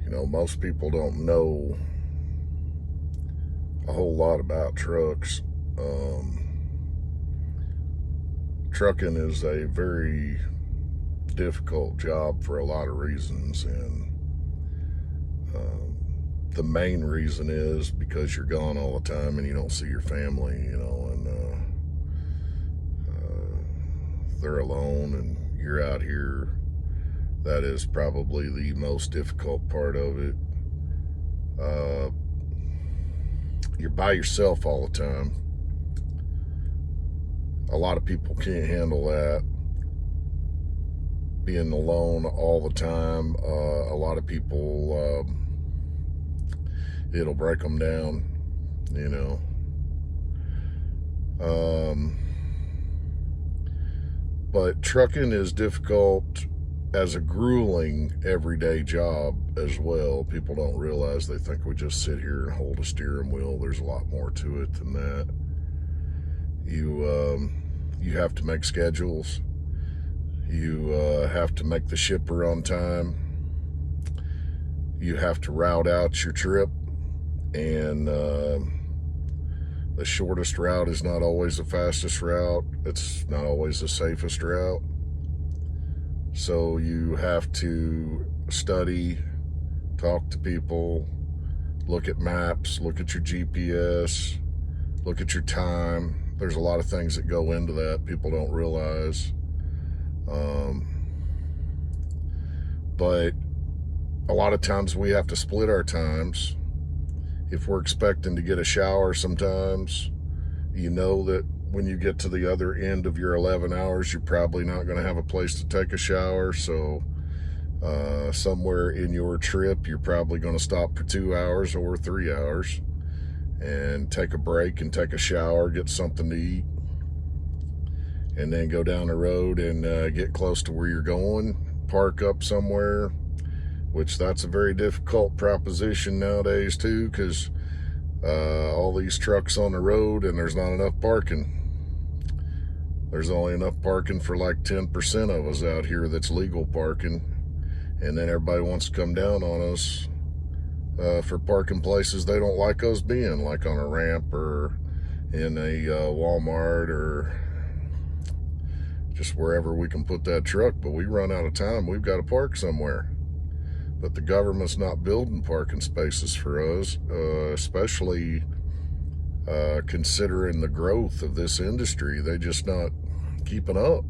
Most people don't know a whole lot about trucks. Trucking is a very difficult job for a lot of reasons, and the main reason is because you're gone all the time and you don't see your family, and they're alone and you're out here. That is probably the most difficult part of it. You're by yourself all the time. A lot of people can't handle that, being alone all the time. A lot of people, it'll break them down, but trucking is difficult as a grueling everyday job as well. People don't realize. They think we just sit here and hold a steering wheel. There's a lot more to it than that. You have to make schedules. You have to make the shipper on time. You have to route out your trip, and the shortest route is not always the fastest route. It's not always the safest route. So you have to study, talk to people, look at maps, look at your GPS, look at your time. There's a lot of things that go into that people don't realize. But a lot of times we have to split our times. If we're expecting to get a shower sometimes, that when you get to the other end of your 11 hours, you're probably not going to have a place to take a shower. So somewhere in your trip, you're probably going to stop for 2 hours or 3 hours and take a break and take a shower, get something to eat, and then go down the road and get close to where you're going, park up somewhere, which that's a very difficult proposition nowadays too, because all these trucks on the road and there's not enough parking. There's only enough parking for like 10% of us out here that's legal parking, and then everybody wants to come down on us for parking places they don't like us being, like on a ramp or in a Walmart or just wherever we can put that truck. But we run out of time. We've got to park somewhere. But the government's not building parking spaces for us, especially considering the growth of this industry. They're just not keeping up.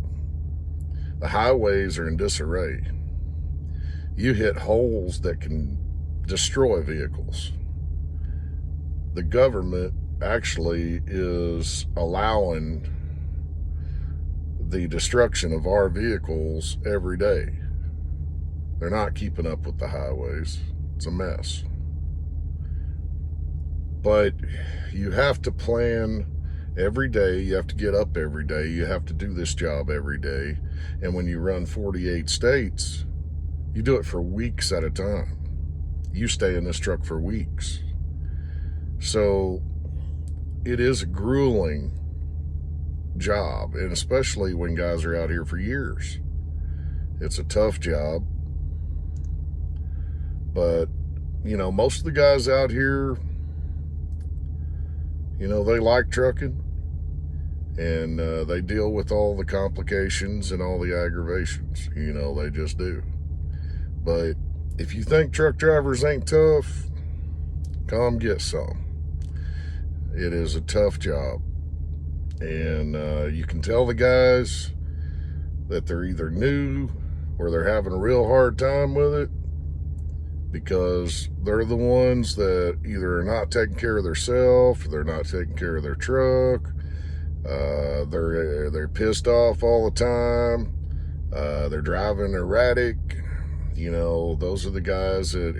The highways are in disarray. You hit holes that can destroy vehicles. The government actually is allowing the destruction of our vehicles every day. They're not keeping up with the highways. It's a mess. But you have to plan every day. You have to get up every day. You have to do this job every day. And when you run 48 states, you do it for weeks at a time. You stay in this truck for weeks. So it is a grueling job, and especially when guys are out here for years. It's a tough job. But, most of the guys out here, they like trucking, and they deal with all the complications and all the aggravations. They just do. But if you think truck drivers ain't tough, come get some. It is a tough job. And you can tell the guys that they're either new or they're having a real hard time with it, because they're the ones that either are not taking care of themselves, or they're not taking care of their truck, they're pissed off all the time, they're driving erratic. Those are the guys that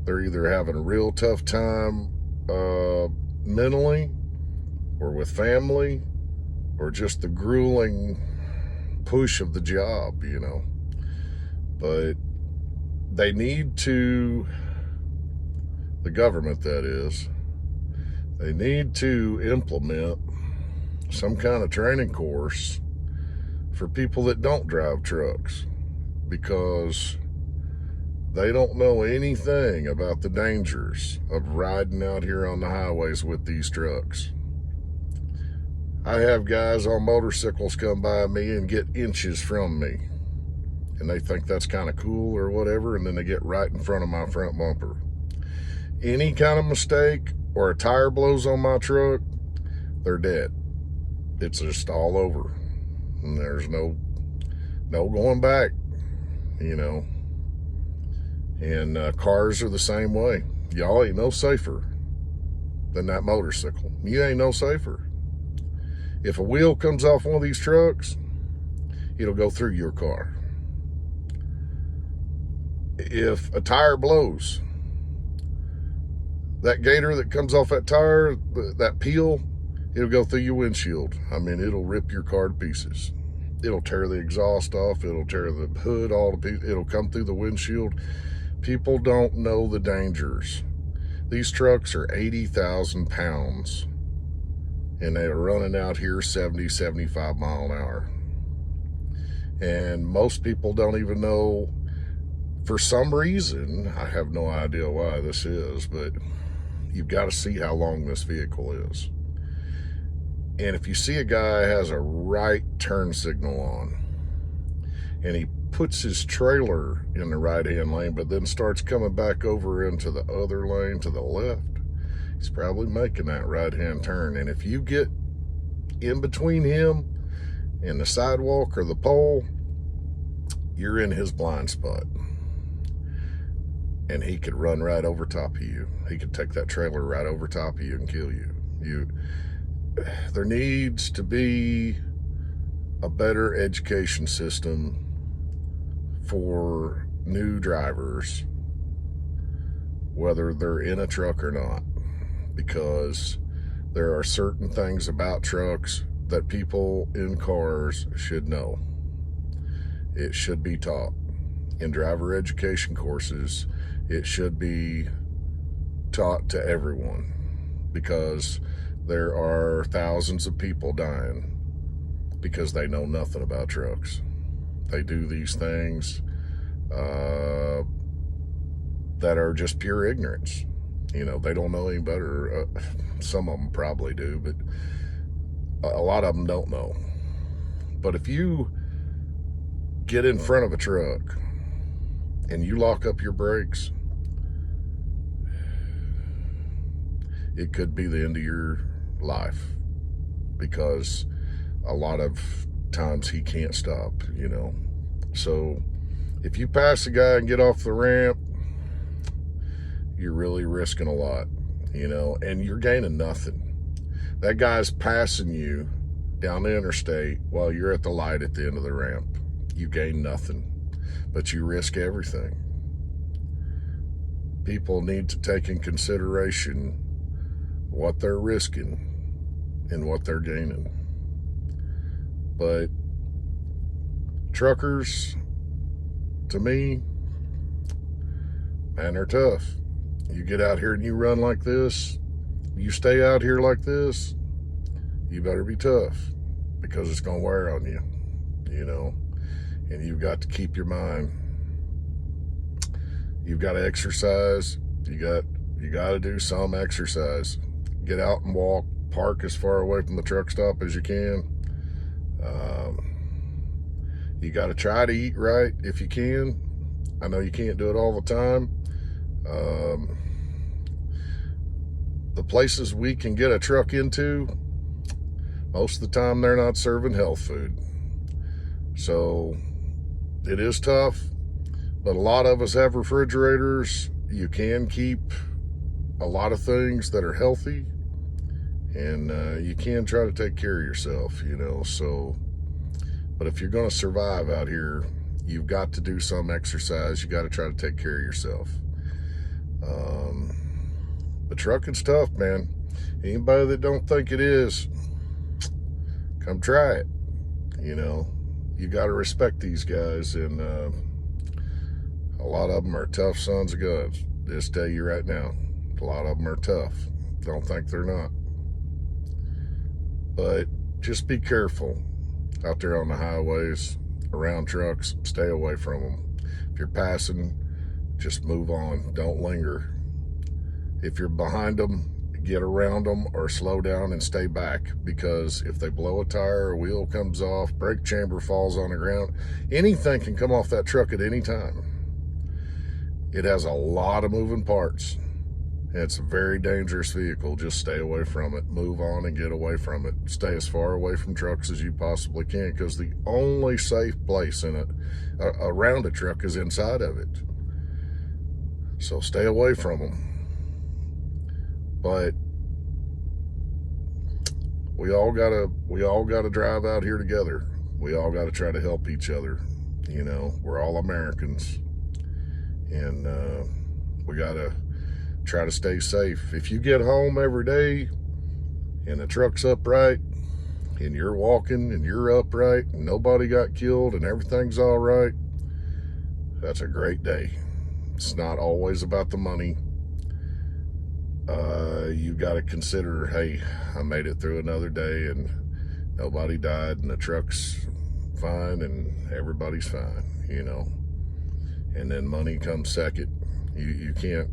they're either having a real tough time mentally, or with family, or just the grueling push of the job, But they need to, the government that is, they need to implement some kind of training course for people that don't drive trucks, because They don't know anything about the dangers of riding out here on the highways with these trucks. I have guys on motorcycles come by me and get inches from me, and they think that's kind of cool or whatever, and then they get right in front of my front bumper. Any kind of mistake or a tire blows on my truck, they're dead. It's just all over, and there's no going back, you know. And cars are the same way. Y'all ain't no safer than that motorcycle. You ain't no safer. If a wheel comes off one of these trucks, it'll go through your car. If a tire blows, that gator that comes off that tire, that peel, it'll go through your windshield. I mean, it'll rip your car to pieces. It'll tear the exhaust off. It'll tear the hood all to pieces. It'll come through the windshield. People don't know the dangers. These trucks are 80,000 pounds, and they're running out here 70, 75 mile an hour. And most people don't even know, for some reason, I have no idea why this is, but you've got to see how long this vehicle is. And if you see a guy has a right turn signal on, and he puts his trailer in the right-hand lane, but then starts coming back over into the other lane to the left, he's probably making that right-hand turn. And if you get in between him and the sidewalk or the pole, you're in his blind spot. And he could run right over top of you. He could take that trailer right over top of you and kill you. There needs to be a better education system for new drivers, whether they're in a truck or not, because there are certain things about trucks that people in cars should know. It should be taught in driver education courses. It should be taught to everyone, because there are thousands of people dying because they know nothing about trucks. They do these things that are just pure ignorance. You know, they don't know any better. Some of them probably do, but a lot of them don't know. But if you get in front of a truck and you lock up your brakes, it could be the end of your life, because a lot of times he can't stop, you know. So if you pass a guy and get off the ramp, you're really risking a lot, you know, and you're gaining nothing. That guy's passing you down the interstate while you're at the light at the end of the ramp. You gain nothing, but you risk everything. People need to take in consideration what they're risking and what they're gaining. But truckers, to me, man, they're tough. You get out here and you run like this, you stay out here like this, you better be tough, because it's going to wear on you, you know. And you've got to keep your mind. You've got to exercise. You got to do some exercise. Get out and walk. Park as far away from the truck stop as you can. You got to try to eat right if you can. I know you can't do it all the time. The places we can get a truck into, most of the time they're not serving health food. So it is tough, but a lot of us have refrigerators. You can keep a lot of things that are healthy, and you can try to take care of yourself, you know. So, but if you're going to survive out here, you've got to do some exercise. You got to try to take care of yourself. But trucking's tough, man. Anybody that don't think it is, come try it. You know, you got to respect these guys, and a lot of them are tough sons of guns. Just tell you right now, a lot of them are tough. Don't think they're not. But just be careful out there on the highways, around trucks. Stay away from them. If you're passing, Just move on. Don't linger. If you're behind them, get around them or slow down and stay back, because if they blow a tire, a wheel comes off, brake chamber falls on the ground, anything can come off that truck at any time. It has a lot of moving parts. It's a very dangerous vehicle. Just stay away from it. Move on and get away from it. Stay as far away from trucks as you possibly can, because the only safe place in it around a truck is inside of it. So stay away from them. But we all gotta drive out here together. We all gotta try to help each other. You know, we're all Americans, and we gotta try to stay safe. If you get home every day and the truck's upright and you're walking and you're upright and nobody got killed and everything's all right, that's a great day. It's not always about the money. You got to consider, hey, I made it through another day and nobody died and the truck's fine and everybody's fine, you know. And then money comes second. You can't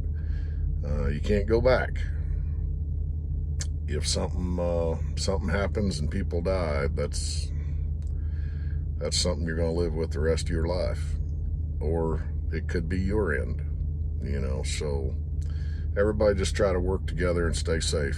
go back. If something happens and people die, that's something you're going to live with the rest of your life, or it could be your end, you know. So everybody just try to work together and stay safe.